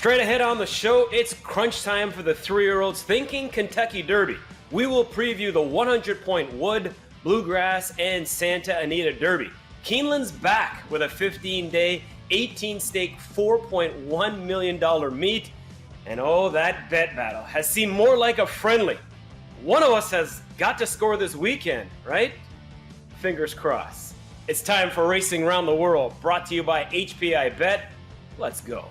Straight ahead on the show, it's crunch time for the 3-year-olds thinking Kentucky Derby. We will preview the 100-point Wood, Bluegrass, and Santa Anita Derby. Keeneland's back with a 15-day, 18-stake, $4.1 million meet. And oh, that bet battle has seemed more like a friendly. One of us has got to score this weekend, right? Fingers crossed. It's time for Racing Around the World, brought to you by HPI Bet. Let's go.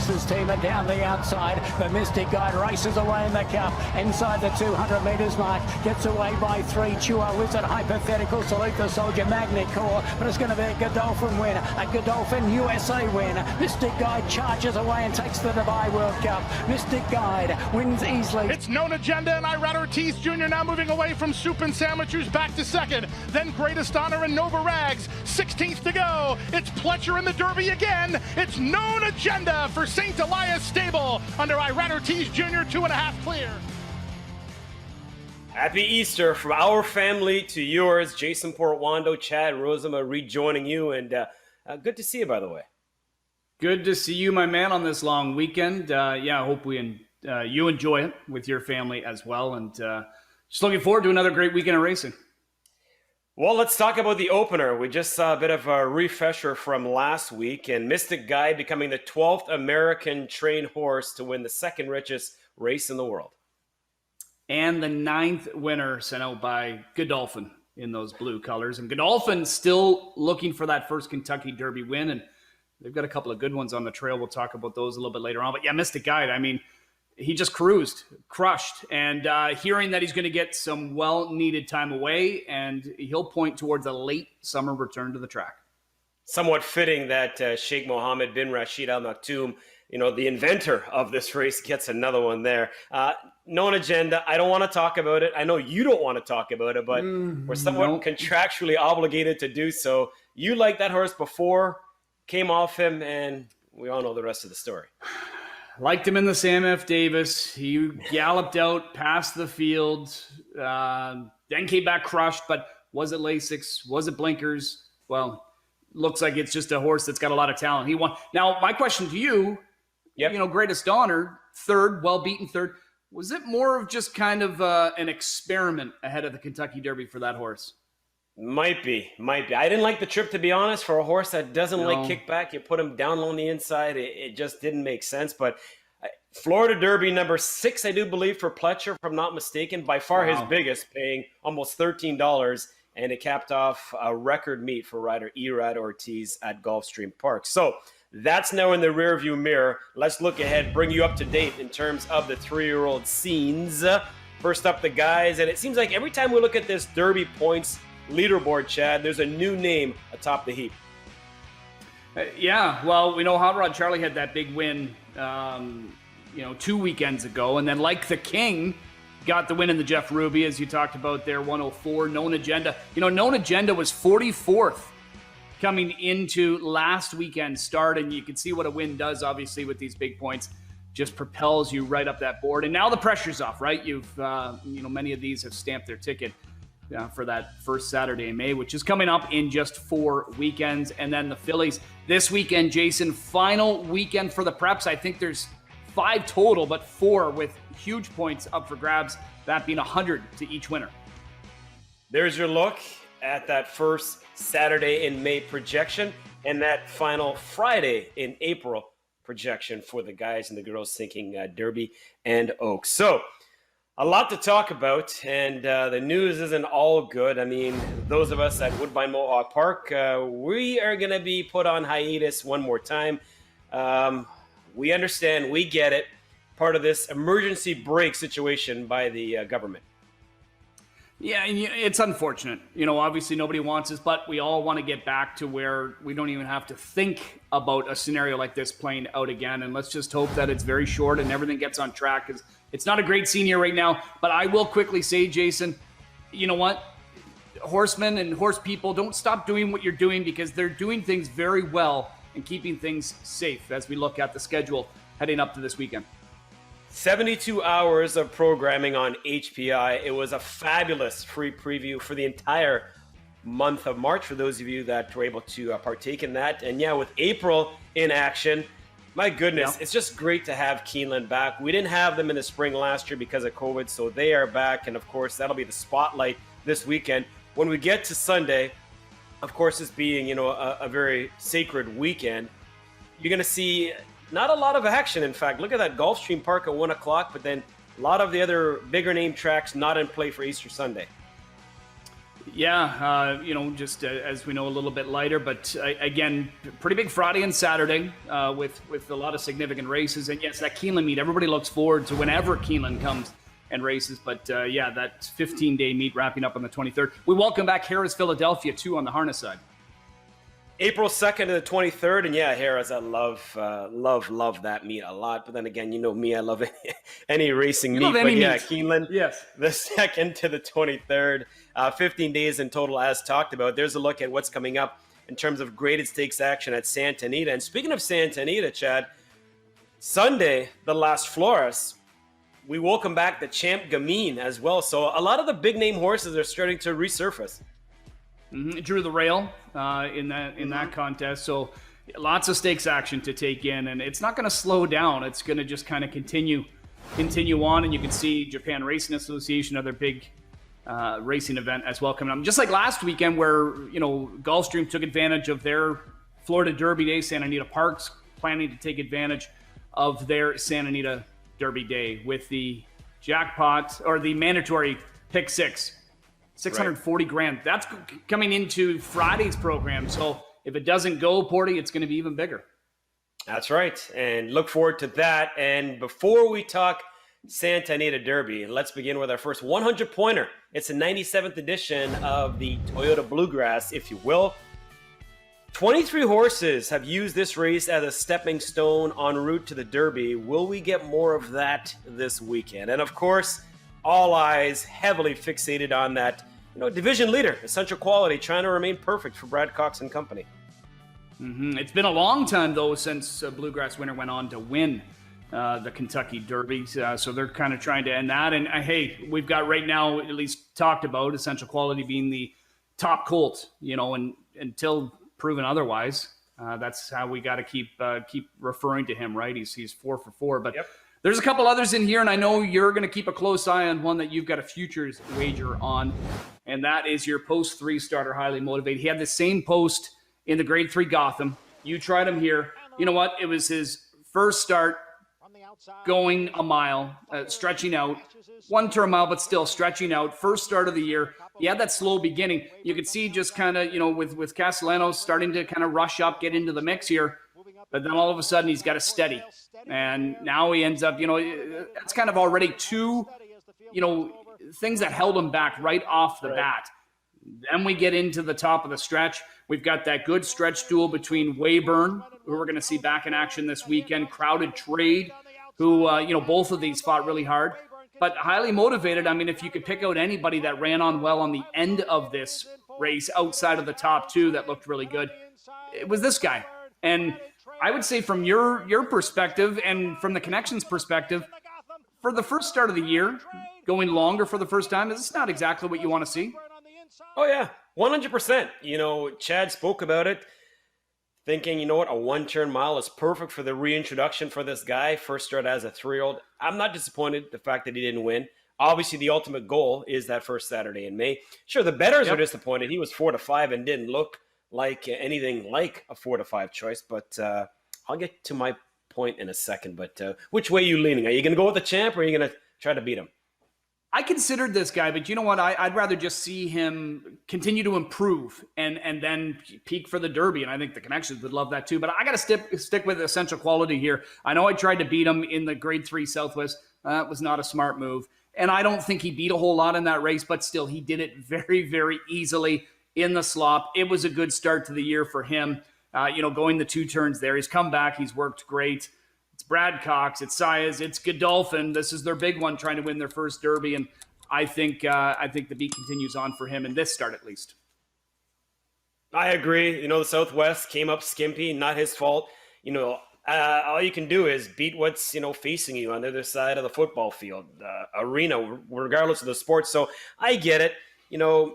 Zeus's team are down the outside. The Mystic Guide races away in the cup. Inside the 200 metres mark. Gets away by 3. Chua Wizard, Hypothetical, Salute the Soldier, Magnet Core. But it's going to be a Godolphin win. A Godolphin USA win. Mystic Guide charges away and takes the Dubai World Cup. Mystic Guide wins easily. It's Known Agenda and Irad Ortiz Jr. now moving away from Soup and Sandwich, who's back to second. Then Greatest Honor and Nova Rags. 16th to go. It's Pletcher in the Derby again. It's Known Agenda for St. Elias Stable under Irad Ortiz Jr. 2.5 clear. Happy Easter from our family to yours. Jason Portuondo, Chad Rozema rejoining you, and good to see you, by the way. Good to see you, my man, on this long weekend. I hope you enjoy it with your family as well, and just looking forward to another great weekend of racing. Well, let's talk about the opener. We just saw a bit of a refresher from last week, and Mystic Guide becoming the 12th American trained horse to win the second richest race in the world. And the 9th winner sent out by Godolphin in those blue colors. And Godolphin still looking for that first Kentucky Derby win, and they've got a couple of good ones on the trail. We'll talk about those a little bit later on. But yeah, Mystic Guide, I mean, he just crushed, and hearing that he's going to get some well-needed time away, and he'll point towards a late summer return to the track. Somewhat fitting that Sheikh Mohammed bin Rashid Al Maktoum, the inventor of this race, gets another one there. Known Agenda, I don't want to talk about it. I know you don't want to talk about it, but we're somewhat contractually obligated to do so. You liked that horse before, came off him, and we all know the rest of the story. Liked him in the Sam F. Davis. He galloped out past the field, then came back crushed. But was it Lasix? Was it blinkers? Well, looks like it's just a horse that's got a lot of talent. He won. Now, my question to you, Greatest Honor, third, well-beaten third. Was it more of just kind of an experiment ahead of the Kentucky Derby for that horse? Might be. I didn't like the trip, to be honest. For a horse that doesn't like kickback, you put him down on the inside. It just didn't make sense. But Florida Derby number 6, I do believe, for Pletcher, if I'm not mistaken, by far his biggest, paying almost $13. And it capped off a record meet for rider Irad Ortiz at Gulfstream Park. So that's now in the rearview mirror. Let's look ahead, bring you up to date in terms of the 3-year-old scenes. First up, the guys. And it seems like every time we look at this Derby points leaderboard, Chad, there's a new name atop the heap. Well, we know Hot Rod Charlie had that big win, 2 weekends ago, and then Like the King got the win in the Jeff Ruby, as you talked about there, 104. Known Agenda. Known Agenda was 44th coming into last weekend's start, and you can see what a win does, obviously, with these big points. Just propels you right up that board, and now the pressure's off, right? You've, many of these have stamped their ticket for that first Saturday in May, which is coming up in just 4 weekends. And then the fillies this weekend, Jason, final weekend for the preps. I think there's 5 total, but 4 with huge points up for grabs, that being 100 to each winner. There's your look at that first Saturday in May projection and that final Friday in April projection for the guys and the girls thinking Derby and Oaks. So a lot to talk about, and the news isn't all good. I mean, those of us at Woodbine Mohawk Park, we are going to be put on hiatus one more time. We understand, we get it, part of this emergency brake situation by the government. Yeah, and it's unfortunate. Obviously nobody wants this, but we all want to get back to where we don't even have to think about a scenario like this playing out again. And let's just hope that it's very short and everything gets on track, because it's not a great scene here right now. But I will quickly say, Jason, you know what? Horsemen and horse people, don't stop doing what you're doing, because they're doing things very well and keeping things safe as we look at the schedule heading up to this weekend. 72 hours of programming on HPI. It was a fabulous free preview for the entire month of March for those of you that were able to partake in that. And yeah, with April in action, my goodness, it's just great to have Keeneland back. We didn't have them in the spring last year because of COVID, so they are back. And of course, that'll be the spotlight this weekend. When we get to Sunday, of course, this being, a very sacred weekend, you're going to see not a lot of action. In fact, look at that Gulfstream Park at 1 o'clock, but then a lot of the other bigger name tracks not in play for Easter Sunday. Yeah, just as we know, a little bit lighter, but again, pretty big Friday and Saturday with a lot of significant races. And yes, that Keeneland meet, everybody looks forward to whenever Keeneland comes and races. But that 15-day meet wrapping up on the 23rd. We welcome back Harris Philadelphia, too, on the harness side. April 2nd to the 23rd, and yeah, Harris, I love that meet a lot. But then again, you know me, I love any racing meet. But yeah, Keeneland, yes, the 2nd to the 23rd, 15 days in total, as talked about. There's a look at what's coming up in terms of graded stakes action at Santa Anita. And speaking of Santa Anita, Chad, Sunday, the Las Flores, we welcome back the Champ Gamine as well. So a lot of the big name horses are starting to resurface. Drew the rail in that contest, so lots of stakes action to take in, and it's not going to slow down. It's going to just kind of continue on, and you can see Japan Racing Association, other big racing event as well coming up. Just like last weekend, where Gulfstream took advantage of their Florida Derby Day, Santa Anita Parks planning to take advantage of their Santa Anita Derby Day with the jackpot or the mandatory pick six. 640 grand. That's coming into Friday's program. So if it doesn't go, Porty, it's going to be even bigger. That's right. And look forward to that. And before we talk Santa Anita Derby, let's begin with our first 100-pointer. It's the 97th edition of the Toyota Bluegrass, if you will. 23 horses have used this race as a stepping stone en route to the Derby. Will we get more of that this weekend? And of course, all eyes heavily fixated on that, division leader, Essential Quality, trying to remain perfect for Brad Cox and company. It's been a long time, though, since Bluegrass winner went on to win the Kentucky Derby. So they're kind of trying to end that. And hey, we've got right now, at least talked about Essential Quality being the top colt, and until proven otherwise, that's how we got to keep referring to him, right? He's 4 for 4, but yep. There's a couple others in here, and I know you're going to keep a close eye on one that you've got a futures wager on, and that is your post 3-starter, Highly Motivated. He had the same post in the Grade 3 Gotham. You tried him here. You know what? It was his first start going a mile, stretching out. 1 turn mile, but still stretching out. First start of the year. He had that slow beginning. You could see just kind of, with Castellanos starting to kind of rush up, get into the mix here. But then all of a sudden he's got a steady. And now he ends up, it's kind of already 2, things that held him back right off the bat. Then we get into the top of the stretch. We've got that good stretch duel between Wayburn, who we're going to see back in action this weekend, Crowded Trade, who, both of these fought really hard. But Highly Motivated, I mean, if you could pick out anybody that ran on well on the end of this race outside of the top 2 that looked really good, it was this guy. And I would say from your perspective and from the Connections perspective, for the first start of the year, going longer for the first time, is this not exactly what you want to see? Oh, yeah, 100%. Chad spoke about it, thinking, a 1-turn mile is perfect for the reintroduction for this guy. First start as a 3-year-old. I'm not disappointed the fact that he didn't win. Obviously, the ultimate goal is that first Saturday in May. Sure, the bettors are disappointed. He was 4 to 5 and didn't look like anything like a 4 to 5 choice, but I'll get to my point in a second. But which way are you leaning? Are you going to go with the champ, or are you going to try to beat him? I considered this guy, but you know what? I'd rather just see him continue to improve and then peak for the Derby, and I think the Connections would love that too. But I got to stick with Essential Quality here. I know I tried to beat him in the Grade 3 Southwest. That was not a smart move, and I don't think he beat a whole lot in that race, but still, he did it very, very easily in the slop. It was a good start to the year for him. Going the 2 turns there. He's come back. He's worked great. It's Brad Cox. It's Saez. It's Godolphin. This is their big one, trying to win their first Derby. And I think the beat continues on for him in this start, at least. I agree. The Southwest came up skimpy. Not his fault. All you can do is beat what's, facing you on the other side of the football field, arena, regardless of the sport. So I get it.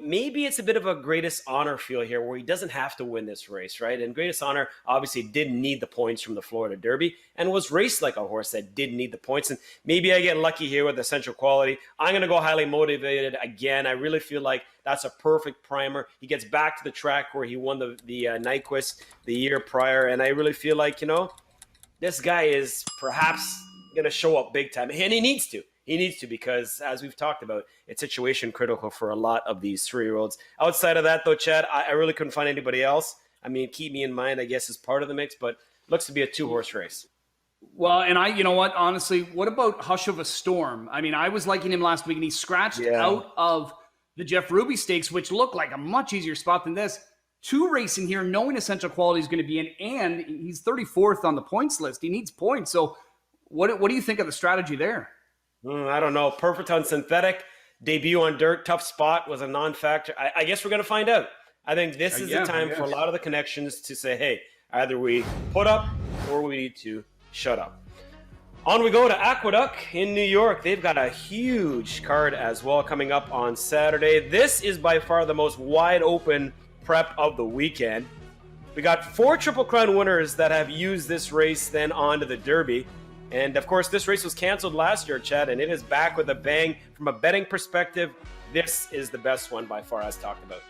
maybe it's a bit of a greatest honor feel here where he doesn't have to win this race, right? And greatest honor obviously didn't need the points from the Florida Derby and was raced like a horse that did need the points. And maybe I get lucky here with Essential Quality. I'm going to go highly motivated again. I really feel like that's a perfect primer. He gets back to the track where he won the Nyquist the year prior. And I really feel like, this guy is perhaps going to show up big time. And he needs to. He needs to, because as we've talked about, it's situation critical for a lot of these 3-year-olds. Outside of that, though, Chad, I really couldn't find anybody else. I mean, Keep Me in Mind, I guess, is part of the mix, but looks to be a 2-horse race. Well, and you know what, honestly, what about Hush of a Storm? I mean, I was liking him last week, and he scratched out of the Jeff Ruby Stakes, which looked like a much easier spot than this. 2 racing here, knowing Essential Quality is going to be in, and he's 34th on the points list. He needs points. So what do you think of the strategy there? I don't know. Perfect on synthetic. Debut on dirt. Tough spot was a non-factor. I guess we're going to find out. I think this is the time for a lot of the connections to say, hey, either we put up or we need to shut up. On we go to Aqueduct in New York. They've got a huge card as well coming up on Saturday. This is by far the most wide open prep of the weekend. We got 4 Triple Crown winners that have used this race then on to the Derby. And, of course, this race was canceled last year, Chad, and it is back with a bang. From a betting perspective, this is the best one by far, as talked about.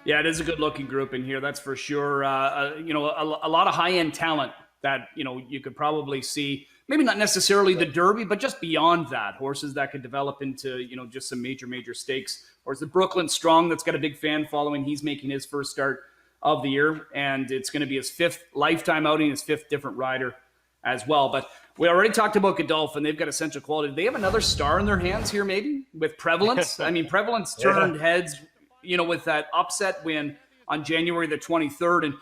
Yeah, it is a good-looking group in here, that's for sure. A lot of high-end talent that, you could probably see. Maybe not necessarily the Derby, but just beyond that. Horses that could develop into, just some major stakes. Or the Brooklyn Strong that's got a big fan following. He's making his first start of the year, and it's going to be his 5th lifetime outing, his 5th different rider as well. But we already talked about Godolphin. They've got Essential Quality. They have another star in their hands here, maybe, with Prevalence. I mean, Prevalence turned heads, with that upset win on January the 23rd. And,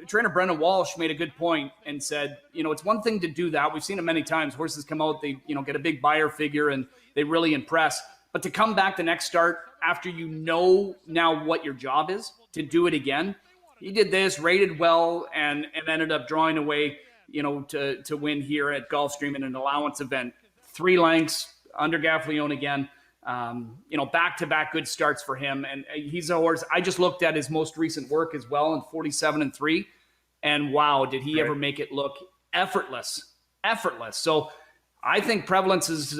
trainer Brendan Walsh made a good point and said, it's one thing to do that. We've seen it many times. Horses come out, they, get a big buyer figure, and they really impress. But to come back the next start after now what your job is, to do it again. He did this, rated well, and ended up drawing away to win here at Gulfstream in an allowance event. 3 lengths, under Gaffalione again. Back-to-back good starts for him. And he's a horse. I just looked at his most recent work as well in 47-3. And wow, did he ever make it look effortless. So I think Prevalence is,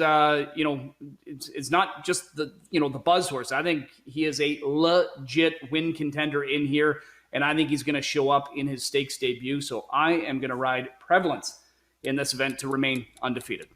it's not just the buzz horse. I think he is a legit win contender in here. And I think he's going to show up in his stakes debut. So I am going to ride Prevalence in this event to remain undefeated.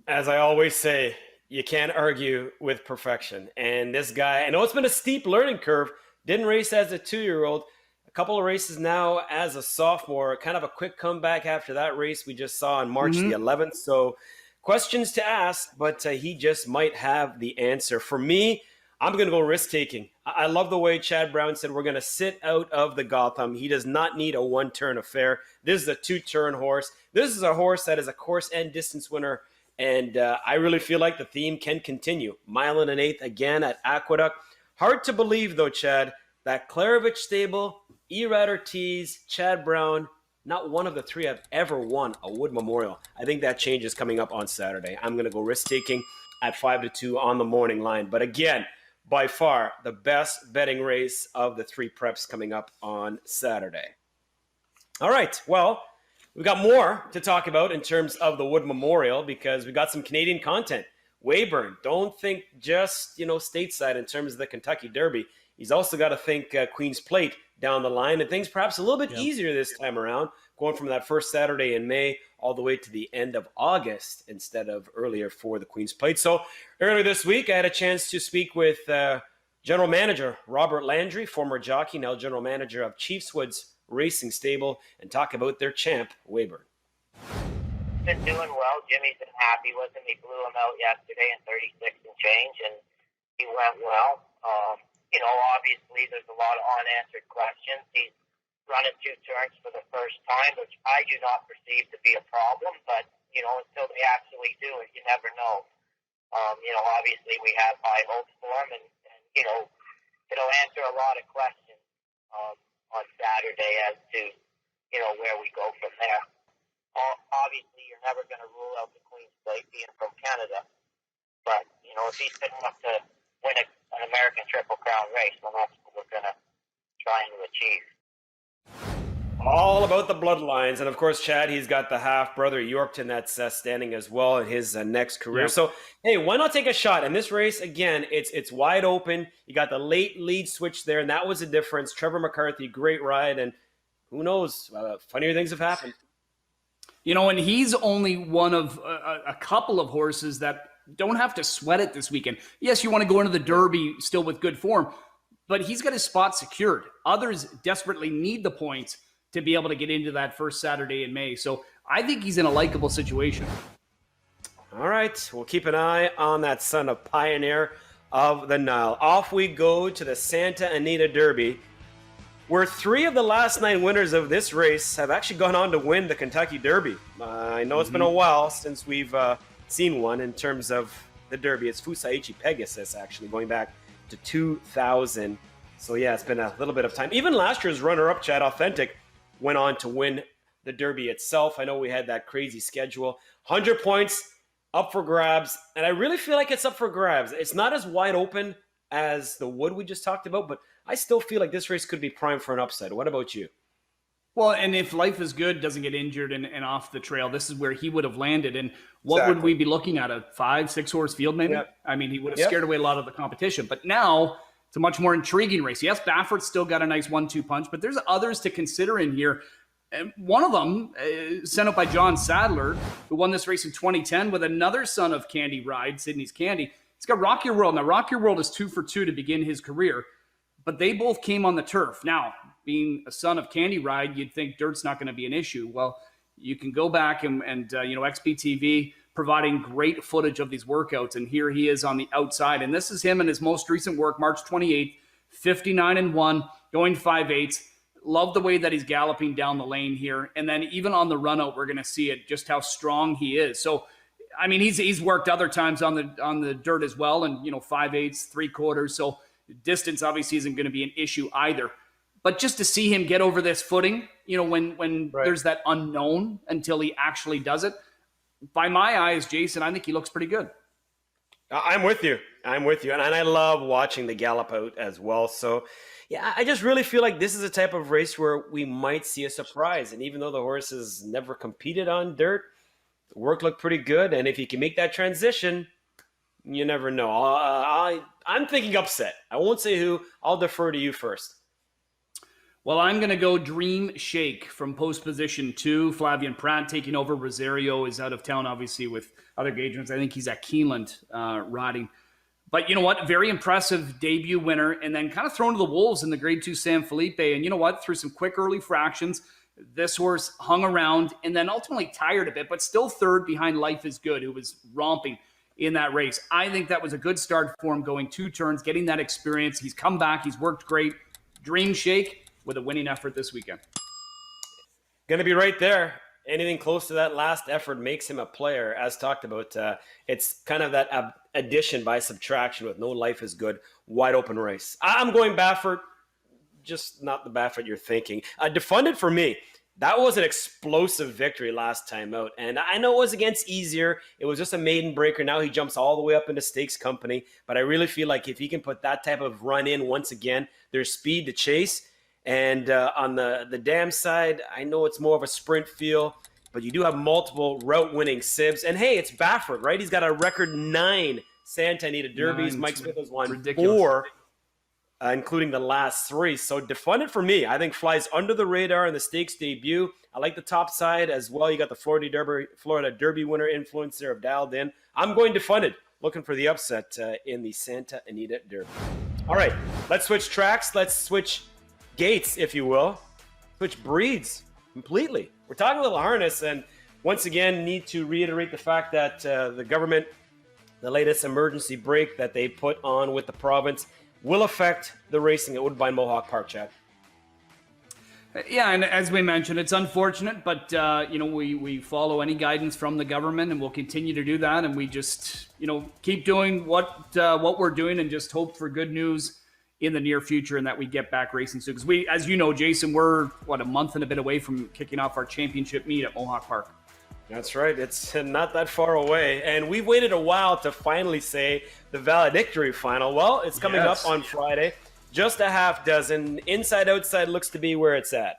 As I always say, you can't argue with perfection. And this guy, I know it's been a steep learning curve, didn't race as a 2-year-old, a couple of races now as a sophomore, kind of a quick comeback after that race we just saw on March the 11th. So questions to ask, but he just might have the answer. For me, I'm going to go risk-taking. I love the way Chad Brown said we're going to sit out of the Gotham. He does not need a one-turn affair. This is a 2-turn horse. This is a horse that is a course and distance winner, and I really feel like the theme can continue. 1 1/8 again at Aqueduct. Hard to believe, though, Chad, that Klarovich stable, Erad Ortiz, Chad Brown, not one of the 3 have ever won a Wood Memorial. I think that change is coming up on Saturday. I'm going to go risk-taking at 5-2 on the morning line. But again, by far the best betting race of the 3 preps coming up on Saturday. All right, well, we've got more to talk about in terms of the Wood Memorial because we got some Canadian content. Weyburn, don't think just, stateside in terms of the Kentucky Derby. He's also got to think Queen's Plate down the line, and things perhaps a little bit easier this time around, going from that first Saturday in May all the way to the end of August instead of earlier for the Queen's Plate. So earlier this week, I had a chance to speak with General Manager Robert Landry, former jockey, now General Manager of Chiefswoods Racing Stable, and talk about their champ, Weyburn. Been doing well. Jimmy's been happy with him. He blew him out yesterday in 36 and change, and he went well. Obviously there's a lot of unanswered questions. He's running 2 turns for the first time, which I do not perceive to be a problem, but, until they actually do it, you never know. Obviously we have high hopes for him, and it'll answer a lot of questions on Saturday as to, where we go from there. Obviously, you're never going to rule out the Queen's Plate being from Canada, but, if he's been up to win an American Triple Crown race, and that's what we're going to try to achieve. All about the bloodlines. And of course, Chad, he's got the half-brother Yorkton that's standing as well in his next career. Yeah. So, hey, why not take a shot? In this race, again, it's wide open. You got the late lead switch there, and that was the difference. Trevor McCarthy, great ride, and who knows, funnier things have happened. You know, and he's only one of a couple of horses that don't have to sweat it this weekend. Yes, you want to go into the Derby still with good form, but he's got his spot secured. Others desperately need the points to be able to get into that first Saturday in May. So I think he's in a likable situation. All right, we'll keep an eye on that son of Pioneer of the Nile. Off we go to the Santa Anita Derby, where 3 of the last 9 winners of this race have actually gone on to win the Kentucky Derby. I know it's been a while since we've seen one in terms of the Derby. It's Fusaichi Pegasus, actually, going back to 2000. So, yeah, it's been a little bit of time. Even last year's runner-up, Chad Authentic, went on to win the Derby itself. I know we had that crazy schedule. 100 points up for grabs, and I really feel like it's up for grabs. It's not as wide open as the Wood we just talked about, but I still feel like this race could be primed for an upset. What about you? Well, and if Life is Good doesn't get injured and off the trail, this is where he would have landed. And what would we be looking at? A 5-6 horse field, maybe? Yep. I mean, he would have scared away a lot of the competition. But now it's a much more intriguing race. Yes, Baffert's still got a nice 1-2 punch, but there's others to consider in here. And one of them, sent up by John Sadler, who won this race in 2010 with another son of Candy Ride, Sydney's Candy. He's got Rock Your World. Now, Rock Your World is 2 for 2 to begin his career, but they both came on the turf. Now, being a son of Candy Ride, you'd think dirt's not going to be an issue. Well, you can go back and XPTV providing great footage of these workouts, and here he is on the outside. And this is him in his most recent work, March 28th, 59-1, going 5/8. Love the way that he's galloping down the lane here. And then even on the run out, we're going to see it, just how strong he is. So, I mean, he's worked other times on the dirt as well, and 5/8, 3/4. So distance obviously isn't going to be an issue either. But just to see him get over this footing, when there's that unknown until he actually does it, by my eyes, Jason, I think he looks pretty good. I'm with you. And I love watching the gallop out as well. So, yeah, I just really feel like this is a type of race where we might see a surprise. And even though the horse has never competed on dirt, the work looked pretty good. And if he can make that transition, you never know. I'm thinking upset. I won't say who. I'll defer to you first. Well, I'm going to go Dream Shake from post position 2. Flavian Pratt taking over. Rosario is out of town, obviously, with other engagements. I think he's at Keeneland riding. But you know what? Very impressive debut winner, and then kind of thrown to the wolves in the Grade 2 San Felipe. And you know what? Through some quick early fractions, this horse hung around and then ultimately tired a bit, but still third behind Life is Good, who was romping in that race. I think that was a good start for him, going 2 turns, getting that experience. He's come back. He's worked great. Dream Shake with a winning effort this weekend. Going to be right there. Anything close to that last effort makes him a player, as talked about. It's kind of that addition by subtraction with no Life is Good, wide open race. I'm going Baffert, just not the Baffert you're thinking. Defunded for me. That was an explosive victory last time out. And I know it was against easier. It was just a maiden breaker. Now he jumps all the way up into stakes company. But I really feel like if he can put that type of run in once again, there's speed to chase. And on the dam side, I know it's more of a sprint feel, but you do have multiple route-winning sibs. And hey, it's Baffert, right? He's got a record 9 Santa Anita Derbies. Mike Smith has won 4, including the last 3. So Defunded for me, I think flies under the radar in the stakes debut. I like the top side as well. You got the Florida Derby winner influence there of Dialed In. I'm going Defunded, looking for the upset in the Santa Anita Derby. All right, let's switch tracks. Let's switch gates, if you will. Switch breeds completely. We're talking a little harness, and once again need to reiterate the fact that the government, the latest emergency break that they put on with the province, will affect the racing at Woodbine Mohawk Park, Chad. Yeah, and as we mentioned, it's unfortunate, but we follow any guidance from the government, and we'll continue to do that, and we just keep doing what we're doing, and just hope for good news in the near future, and that we get back racing soon. Because as you know, Jason, we're a month and a bit away from kicking off our championship meet at Mohawk Park. That's right. It's not that far away. And we've waited a while to finally say the valedictory final. Well, it's coming up on Friday. Just a half dozen. Inside, outside looks to be where it's at.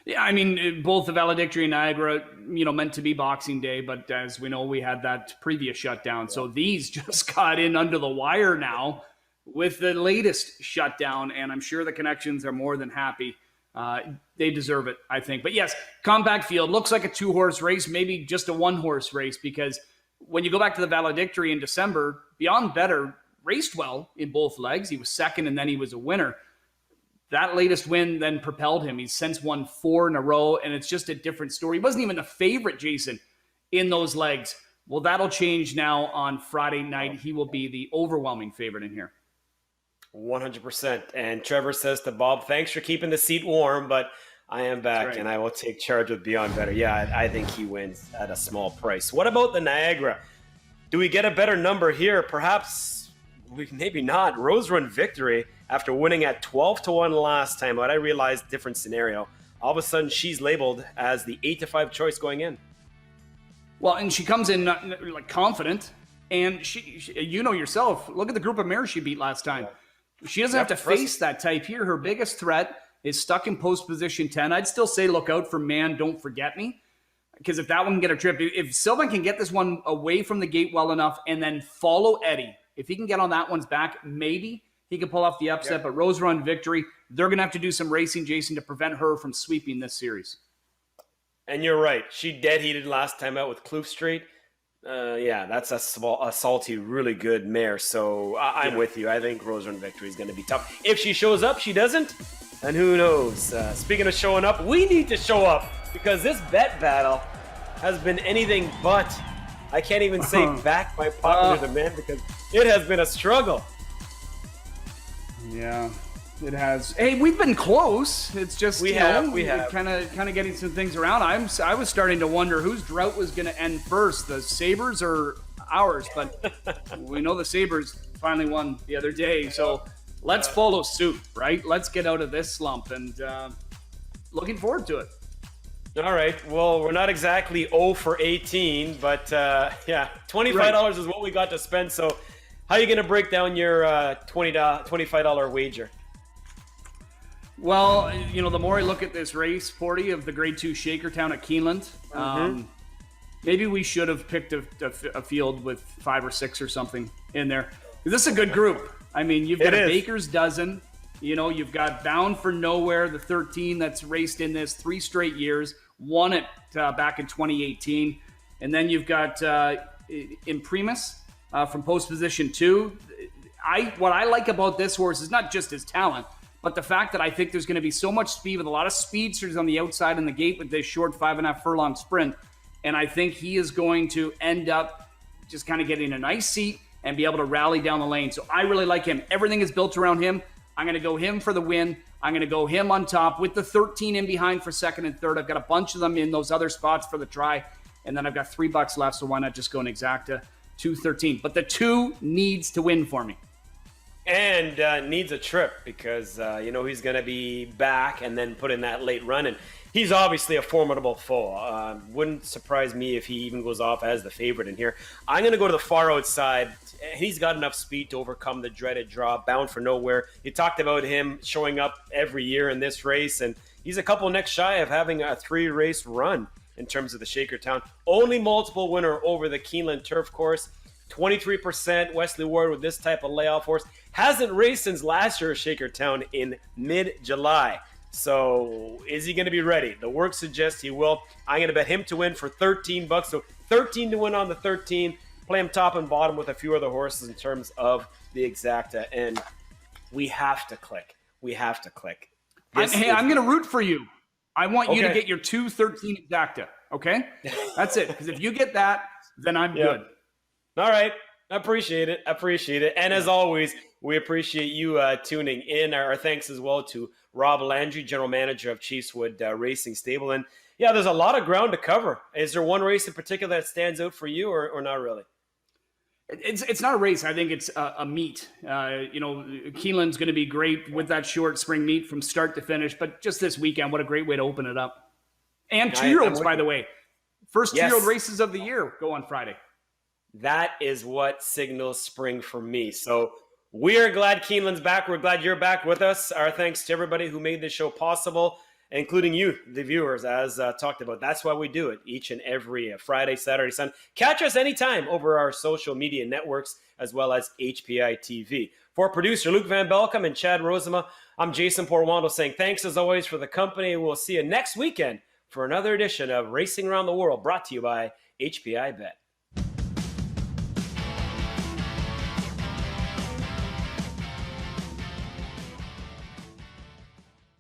Yeah, I mean, both the valedictory and Niagara, meant to be Boxing Day, but as we know, we had that previous shutdown. So these just got in under the wire now with the latest shutdown, and I'm sure the Connections are more than happy. They deserve it, I think. But yes, compact field looks like a 2-horse race, maybe just a 1-horse race, because when you go back to the valedictory in December, Beyond Better raced well in both legs. He was second, and then he was a winner. That latest win then propelled him. He's since won 4 in a row, and it's just a different story. He wasn't even the favorite, Jason, in those legs. Well, that'll change now on Friday night. He will be the overwhelming favorite in here. 100%. And Trevor says to Bob, thanks for keeping the seat warm, but I am back, and I will take charge with Beyond Better. Yeah, I think he wins at a small price. What about the Niagara? Do we get a better number here? Perhaps, maybe not. Rose Run Victory, after winning at 12-1 last time, but I realized different scenario. All of a sudden, she's labeled as the 8-5 choice going in. Well, and she comes in like confident, and she yourself, look at the group of mares she beat last time. She doesn't have to face that type here. Her biggest threat is stuck in post position 10. I'd still say look out for Man Don't Forget Me, because if that one can get a trip, if Sylvan can get this one away from the gate well enough and then follow Eddie, if he can get on that one's back, maybe he can pull off the upset. But Rose Run Victory, they're going to have to do some racing, Jason, to prevent her from sweeping this series. And you're right. She dead heated last time out with Kloof Street. That's a salty, really good mare. So I'm with you. I think Rose Run Victory is going to be tough. If she shows up, she doesn't. And who knows? Speaking of showing up, we need to show up because this bet battle has been anything but. I can't even say back by popular demand because it has been a struggle. Yeah, it has. Hey, we've been close. It's just we have kind of getting some things around. I was starting to wonder whose drought was going to end first, the Sabres or ours. But we know the Sabres finally won the other day, so let's follow suit, right? Let's get out of this slump, and looking forward to it. All right. Well, we're not exactly 0 for 18, but $25 is what we got to spend. So, how are you going to break down your $25 wager? Well, the more I look at this race, 40 of the Grade 2 Shakertown at Keeneland, maybe we should have picked a field with 5 or 6 or something in there. This is a good group. I mean, you've got a Baker's Dozen. You've got Bound for Nowhere, the 13 that's raced in this 3 straight years, won it back in 2018. And then you've got Imprimis from post position 2. What I like about this horse is not just his talent, but the fact that I think there's going to be so much speed with a lot of speedsters on the outside in the gate with this short 5.5 furlong sprint. And I think he is going to end up just kind of getting a nice seat and be able to rally down the lane. So I really like him. Everything is built around him. I'm going to go him for the win. I'm going to go him on top with the 13 in behind for second and third. I've got a bunch of them in those other spots for the try. And then I've got $3 left, so why not just go an exacta 213? But the 2 needs to win for me. And needs a trip because, he's going to be back and then put in that late run. And he's obviously a formidable foe. Wouldn't surprise me if he even goes off as the favorite in here. I'm going to go to the far outside. He's got enough speed to overcome the dreaded draw. Bound for Nowhere. You talked about him showing up every year in this race, and he's a couple necks shy of having a 3-race run in terms of the Shakertown. Only multiple winner over the Keeneland turf course. 23% Wesley Ward with this type of layoff horse. Hasn't raced since last year's Shakertown in mid-July. So is he going to be ready? The work suggests he will. I'm going to bet him to win for $13. So 13 to win on the 13. Play him top and bottom with a few other horses in terms of the exacta. And we have to click. I'm going to root for you. I want you to get your 213 exacta. Okay? That's it. Because if you get that, then I'm good. All right. I appreciate it. And as always, we appreciate you tuning in. Our thanks as well to Rob Landry, General Manager of Chiefswood Racing Stable. And there's a lot of ground to cover. Is there one race in particular that stands out for you or not really? It's not a race. I think it's a meet. Keeneland's going to be great with that short spring meet from start to finish. But just this weekend, what a great way to open it up. And 2-year-olds, by the way. First Yes. two-year-old races of the year go on Friday. That is what signals spring for me. So we are glad Keeneland's back. We're glad you're back with us. Our thanks to everybody who made this show possible, including you, the viewers, as talked about. That's why we do it each and every Friday, Saturday, Sunday. Catch us anytime over our social media networks, as well as HPI TV. For producer Luke Van Belkom and Chad Rozema, I'm Jason Portuondo saying thanks as always for the company. We'll see you next weekend for another edition of Racing Around the World, brought to you by HPI Bet.